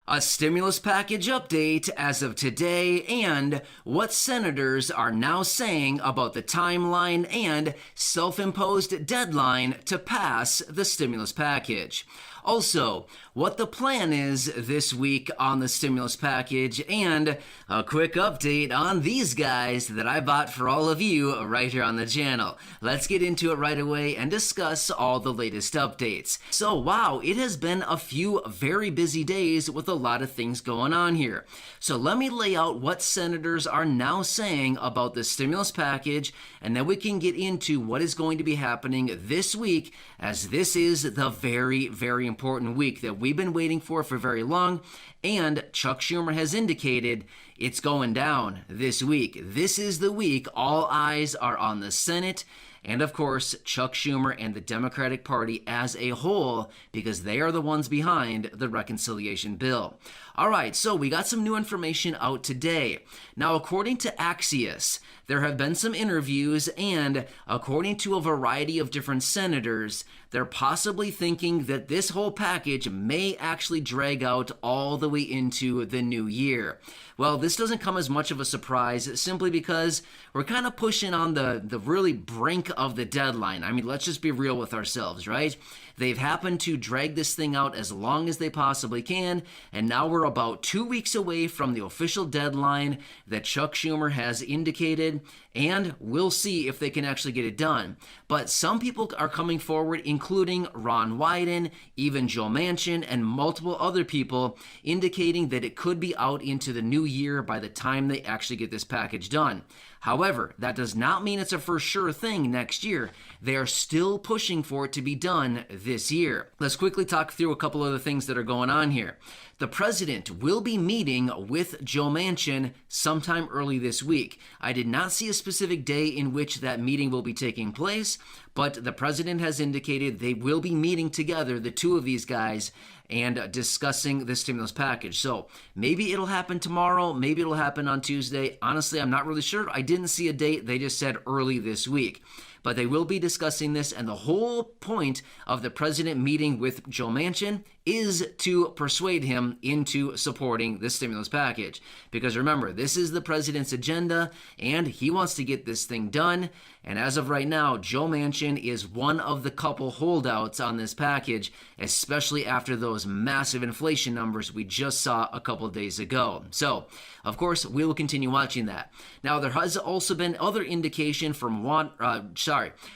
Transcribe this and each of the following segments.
A stimulus package update as of today and what senators are now saying about the timeline and self-imposed deadline to pass the stimulus package. Also, what the plan is this week on the stimulus package, and a quick update on these guys that I bought for all of you right here on the channel. Let's get into it right away and discuss all the latest updates. So, wow, it has been a few very busy days with a lot of things going on here. So let me lay out what senators are now saying about the stimulus package, and then we can get into what is going to be happening this week, as this is the very, very important week that we've been waiting for very long, and Chuck Schumer has indicated it's going down this week. This is the week all eyes are on the Senate and, of course, Chuck Schumer and the Democratic Party as a whole, because they are the ones behind the reconciliation bill. All right, so we got some new information out today. Now, according to Axios, there have been some interviews, and according to a variety of different senators, they're possibly thinking that this whole package may actually drag out all the way into the new year. Well, this doesn't come as much of a surprise simply because we're kind of pushing on the really brink of the deadline. I mean, let's just be real with ourselves, right? They've happened to drag this thing out as long as they possibly can, and now we're about 2 weeks away from the official deadline that Chuck Schumer has indicated, and we'll see if they can actually get it done. But some people are coming forward, including Ron Wyden, even Joe Manchin, and multiple other people, indicating that it could be out into the new year by the time they actually get this package done. However, that does not mean it's a for sure thing next year. They are still pushing for it to be done this year. Let's quickly talk through a couple of the things that are going on here. The president will be meeting with Joe Manchin sometime early this week. I did not see a specific day in which that meeting will be taking place, but the president has indicated they will be meeting together, the two of these guys, and discussing the stimulus package. So maybe it'll happen tomorrow, maybe it'll happen on Tuesday. Honestly, I'm not really sure. I didn't see a date. They just said early this week. But they will be discussing this, and the whole point of the president meeting with Joe Manchin is to persuade him into supporting the stimulus package. Because remember, this is the president's agenda, and he wants to get this thing done. And as of right now, Joe Manchin is one of the couple holdouts on this package, especially after those massive inflation numbers we just saw a couple days ago. So, of course, we will continue watching that. Now, there has also been other indication from Ron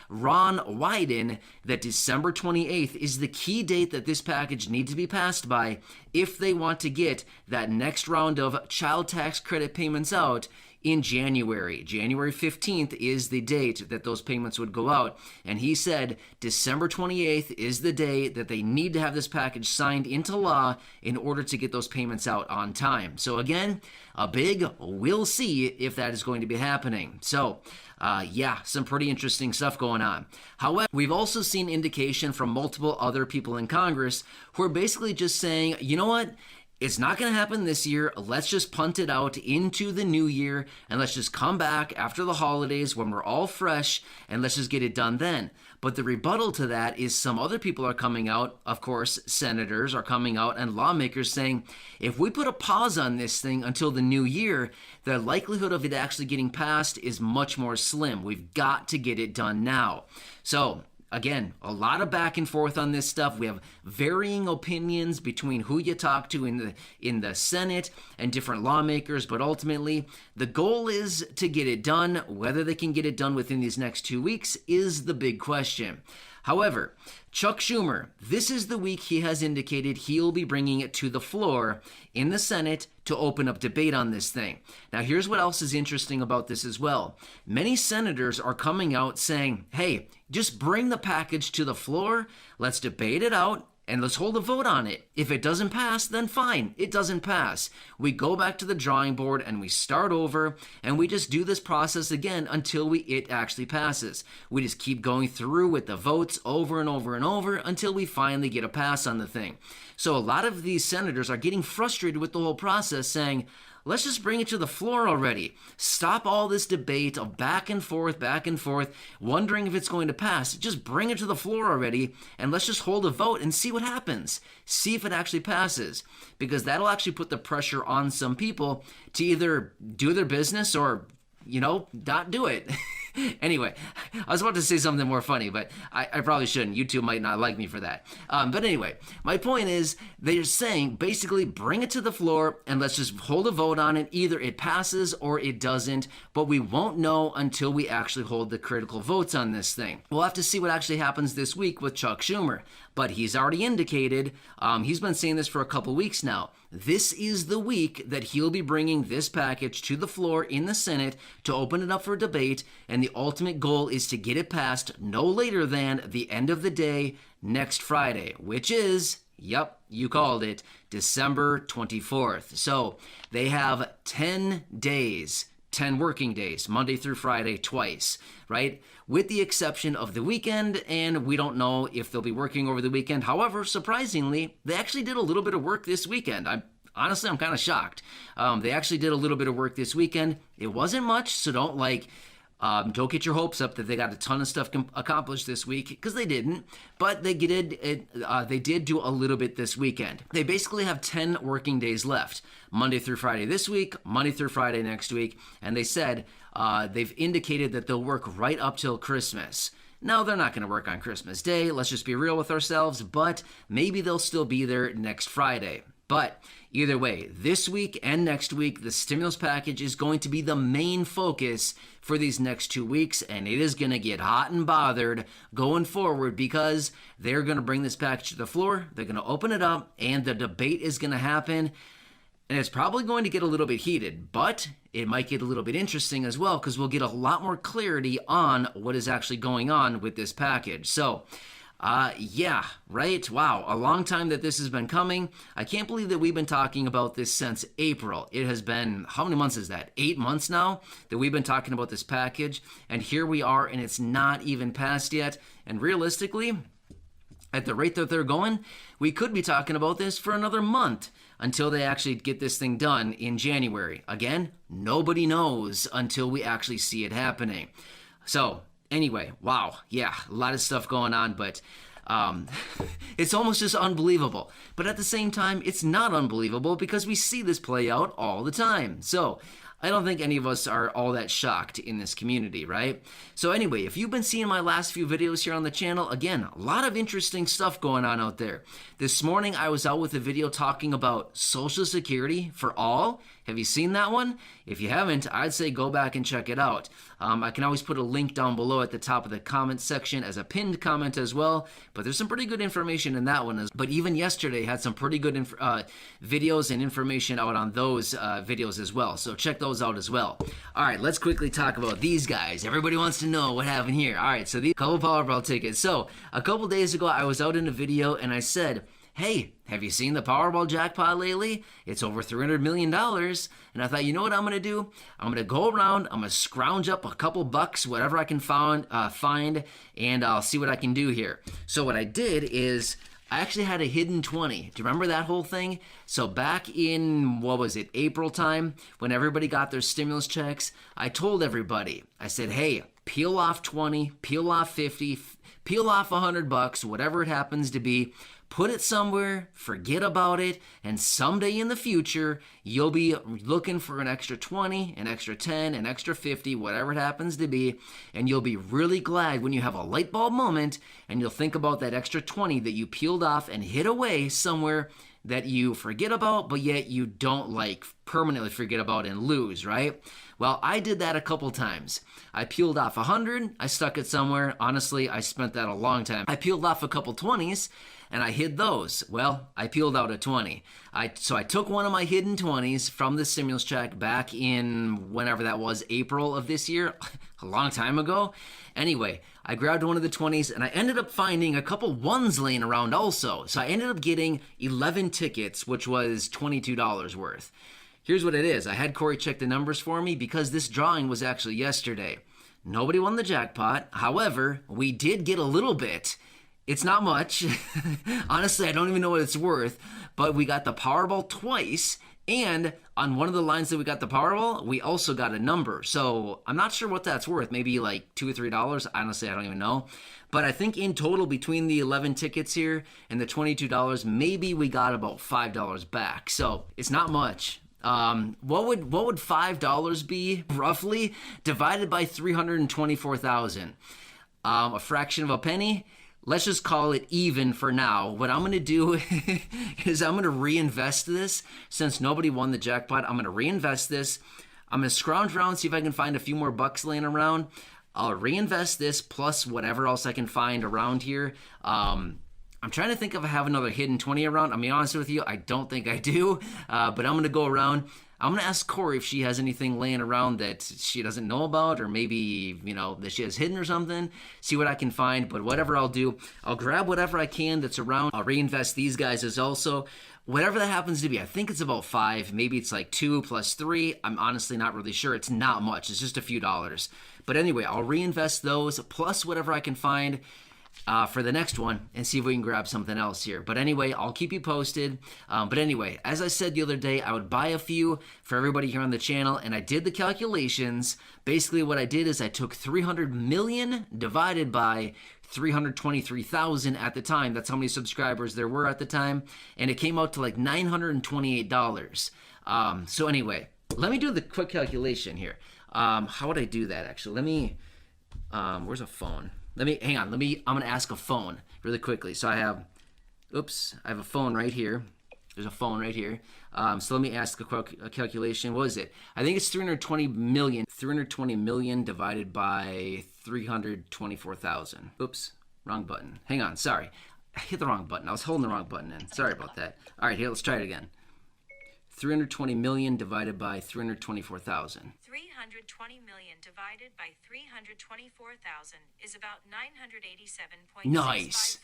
Wyden that December 28th is the key date that this package needs to be passed by if they want to get that next round of child tax credit payments out in January. January 15th is the date that those payments would go out. And he said December 28th is the day that they need to have this package signed into law in order to get those payments out on time. So again, a big we'll see if that is going to be happening. So yeah, some pretty interesting stuff going on. However, we've also seen indication from multiple other people in Congress who are basically just saying, you know what? It's not going to happen this year. Let's just punt it out into the new year, and let's just come back after the holidays when we're all fresh, and let's just get it done then. But the rebuttal to that is some other people are coming out, of course, senators are coming out, and lawmakers saying, if we put a pause on this thing until the new year, the likelihood of it actually getting passed is much more slim. We've got to get it done now. So, again, a lot of back and forth on this stuff. We have varying opinions between who you talk to in the Senate and different lawmakers, but ultimately the goal is to get it done. Whether they can get it done within these next 2 weeks is the big question. However, Chuck Schumer, this is the week he has indicated he'll be bringing it to the floor in the Senate to open up debate on this thing. Now, here's what else is interesting about this as well. Many senators are coming out saying, hey, just bring the package to the floor, let's debate it out, and let's hold a vote on it. If it doesn't pass, then fine, it doesn't pass. We go back to the drawing board and we start over, and we just do this process again until it actually passes. We just keep going through with the votes over and over and over until we finally get a pass on the thing. So a lot of these senators are getting frustrated with the whole process, saying, let's just bring it to the floor already. Stop all this debate of back and forth, wondering if it's going to pass. Just bring it to the floor already, and let's just hold a vote and see what happens. See if it actually passes. Because that'll actually put the pressure on some people to either do their business or, not do it. Anyway, I was about to say something more funny, but I probably shouldn't. YouTube might not like me for that. But anyway, my point is they're saying basically bring it to the floor and let's just hold a vote on it. Either it passes or it doesn't, but we won't know until we actually hold the critical votes on this thing. We'll have to see what actually happens this week with Chuck Schumer. But he's already indicated, he's been saying this for a couple weeks now, this is the week that he'll be bringing this package to the floor in the Senate to open it up for debate, and the ultimate goal is to get it passed no later than the end of the day next Friday, which is, yep, you called it, December 24th. So they have 10 days, 10 working days, Monday through Friday, twice, right? With the exception of the weekend, and we don't know if they'll be working over the weekend. However, surprisingly, they actually did a little bit of work this weekend. I'm kind of shocked. They actually did a little bit of work this weekend. It wasn't much, so don't get your hopes up that they got a ton of stuff accomplished this week, because they didn't. But they did do a little bit this weekend. They basically have 10 working days left, Monday through Friday this week, Monday through Friday next week, and they said they've indicated that they'll work right up till Christmas. Now, they're not going to work on Christmas Day, let's just be real with ourselves, but maybe they'll still be there next Friday. But either way, this week and next week, the stimulus package is going to be the main focus for these next 2 weeks, and it is going to get hot and bothered going forward because they're going to bring this package to the floor, they're going to open it up, and the debate is going to happen. And it's probably going to get a little bit heated, but it might get a little bit interesting as well because we'll get a lot more clarity on what is actually going on with this package. So, yeah, right? Wow, a long time that this has been coming. I can't believe that we've been talking about this since April. It has been, how many months is that? 8 months now that we've been talking about this package. And here we are, and it's not even passed yet. And realistically, at the rate that they're going, we could be talking about this for another month until they actually get this thing done in January. Again, nobody knows until we actually see it happening. So, anyway, wow, yeah, a lot of stuff going on, but it's almost just unbelievable. But at the same time, it's not unbelievable because we see this play out all the time. So, I don't think any of us are all that shocked in this community, right? So anyway, if you've been seeing my last few videos here on the channel, again, a lot of interesting stuff going on out there. This morning, I was out with a video talking about Social Security for all. Have you seen that one? If you haven't, I'd say go back and check it out. I can always put a link down below at the top of the comment section as a pinned comment as well, but there's some pretty good information in that one. But even yesterday had some pretty good videos and information out on those videos as well, so check those out as well. All right, let's quickly talk about these guys. Everybody wants to know what happened here. All right, so these couple Powerball tickets. So a couple days ago, I was out in a video and I said, hey, have you seen the Powerball jackpot lately? It's over $300 million. And I thought, you know what I'm going to do? I'm going to go around, I'm going to scrounge up a couple bucks, whatever I can find, and I'll see what I can do here. So what I did is I actually had a hidden 20. Do you remember that whole thing? So back in, April time, when everybody got their stimulus checks, I told everybody, I said, hey, peel off 20, peel off 50, peel off $100, whatever it happens to be. Put it somewhere, forget about it, and someday in the future, you'll be looking for an extra 20, an extra 10, an extra 50, whatever it happens to be, and you'll be really glad when you have a light bulb moment, and you'll think about that extra 20 that you peeled off and hid away somewhere that you forget about, but yet you don't permanently forget about and lose, right? Well, I did that a couple times. I peeled off 100, I stuck it somewhere. Honestly, I spent that a long time. I peeled off a couple 20s, and I hid those. Well, I peeled out a 20. So I took one of my hidden 20s from the stimulus check back in whenever that was, April of this year, a long time ago. Anyway, I grabbed one of the 20s and I ended up finding a couple ones laying around also. So I ended up getting 11 tickets, which was $22 worth. Here's what it is. I had Corey check the numbers for me because this drawing was actually yesterday. Nobody won the jackpot. However, we did get a little bit. It's not much. Honestly, I don't even know what it's worth, but we got the Powerball twice, and on one of the lines that we got the Powerball, we also got a number. So I'm not sure what that's worth. Maybe like $2 or $3. Honestly, I don't even know. But I think in total, between the 11 tickets here and the $22, maybe we got about $5 back. So it's not much. What would $5 be roughly divided by 324,000? A fraction of a penny. Let's just call it even for now. What I'm going to do is I'm going to reinvest this. Since nobody won the jackpot, I'm going to reinvest this. I'm going to scrounge around, see if I can find a few more bucks laying around. I'll reinvest this plus whatever else I can find around here. I'm trying to think if I have another hidden 20 around. I'll be honest with you, I don't think I do, but I'm going to go around. I'm going to ask Corey if she has anything laying around that she doesn't know about, or maybe, that she has hidden or something, see what I can find. But whatever I'll do, I'll grab whatever I can that's around. I'll reinvest these guys as also. Whatever that happens to be, I think it's about 5. Maybe it's like 2 plus 3. I'm honestly not really sure. It's not much. It's just a few dollars. But anyway, I'll reinvest those plus whatever I can find for the next one and see if we can grab something else here. But anyway, I'll keep you posted. But anyway, as I said the other day, I would buy a few for everybody here on the channel, and I did the calculations. Basically, what I did is I took 300 million divided by 323,000 at the time. That's how many subscribers there were at the time, and it came out to like $928. So anyway, let me do the quick calculation here. How would I do that actually? Let me, where's a phone? Hang on, I'm going to ask a phone really quickly. So I have a phone right here. There's a phone right here. So let me ask a calculation. What is it? I think it's 320 million. 320 million divided by 324,000. Oops, wrong button. Hang on, sorry. I hit the wrong button. I was holding the wrong button in. Sorry about that. All right, here, let's try it again. 320 million divided by 324,000. 320 million divided by 324,000 is about 987.6543. Nice.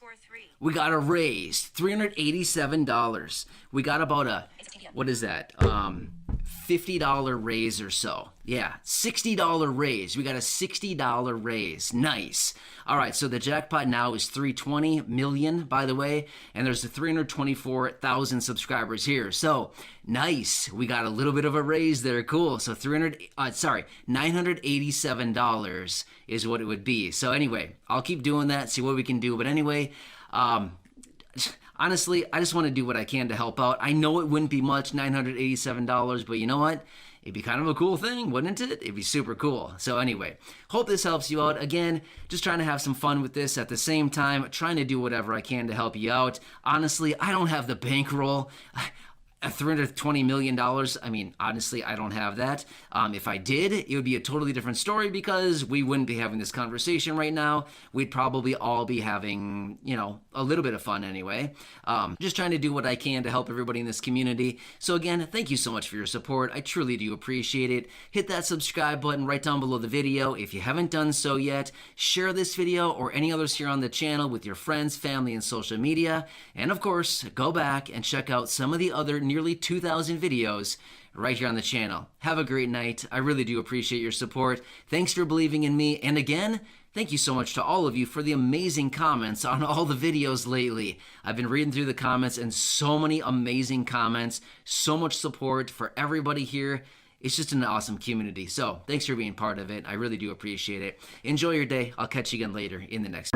We got a raise. $387. We got about a, what is that? $50 raise or so. Yeah, $60 raise. We got a $60 raise. Nice. All right, so the jackpot now is 320 million, by the way, and there's the 324,000 subscribers here. So nice. We got a little bit of a raise there. Cool. So $987 is what it would be. So anyway, I'll keep doing that, see what we can do. But anyway, honestly, I just want to do what I can to help out. I know it wouldn't be much, $987, but you know what? It'd be kind of a cool thing, wouldn't it? It'd be super cool. So anyway, hope this helps you out. Again, just trying to have some fun with this at the same time, trying to do whatever I can to help you out. Honestly, I don't have the bankroll. $320 million. I mean, honestly, I don't have that. If I did, it would be a totally different story because we wouldn't be having this conversation right now. We'd probably all be having, a little bit of fun anyway. Just trying to do what I can to help everybody in this community. So again, thank you so much for your support. I truly do appreciate it. Hit that subscribe button right down below the video. If you haven't done so yet, share this video or any others here on the channel with your friends, family, and social media. And of course, go back and check out some of the other nearly 2,000 videos right here on the channel. Have a great night. I really do appreciate your support. Thanks for believing in me. And again, thank you so much to all of you for the amazing comments on all the videos lately. I've been reading through the comments and so many amazing comments, so much support for everybody here. It's just an awesome community. So thanks for being part of it. I really do appreciate it. Enjoy your day. I'll catch you again later in the next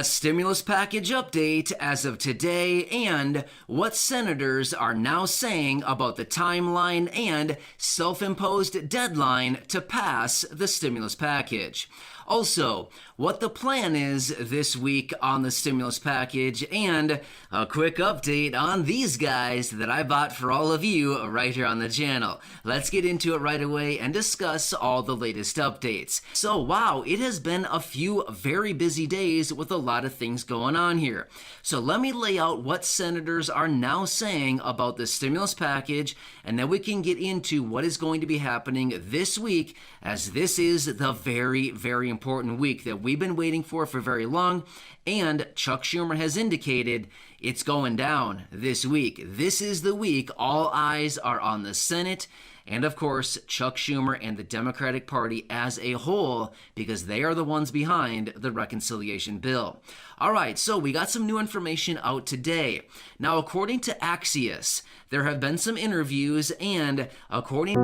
A stimulus package update as of today and what senators are now saying about the timeline and self-imposed deadline to pass the stimulus package. Also, what the plan is this week on the stimulus package, and a quick update on these guys that I bought for all of you right here on the channel. Let's get into it right away and discuss all the latest updates. So, wow, it has been a few very busy days with a lot of things going on here. So let me lay out what senators are now saying about the stimulus package, and then we can get into what is going to be happening this week, as this is the very, very important week that we've been waiting for very long, and Chuck Schumer has indicated it's going down this week. This is the week all eyes are on the Senate and, of course, Chuck Schumer and the Democratic Party as a whole, because they are the ones behind the reconciliation bill. All right, so we got some new information out today. Now, according to Axios, there have been some interviews, and according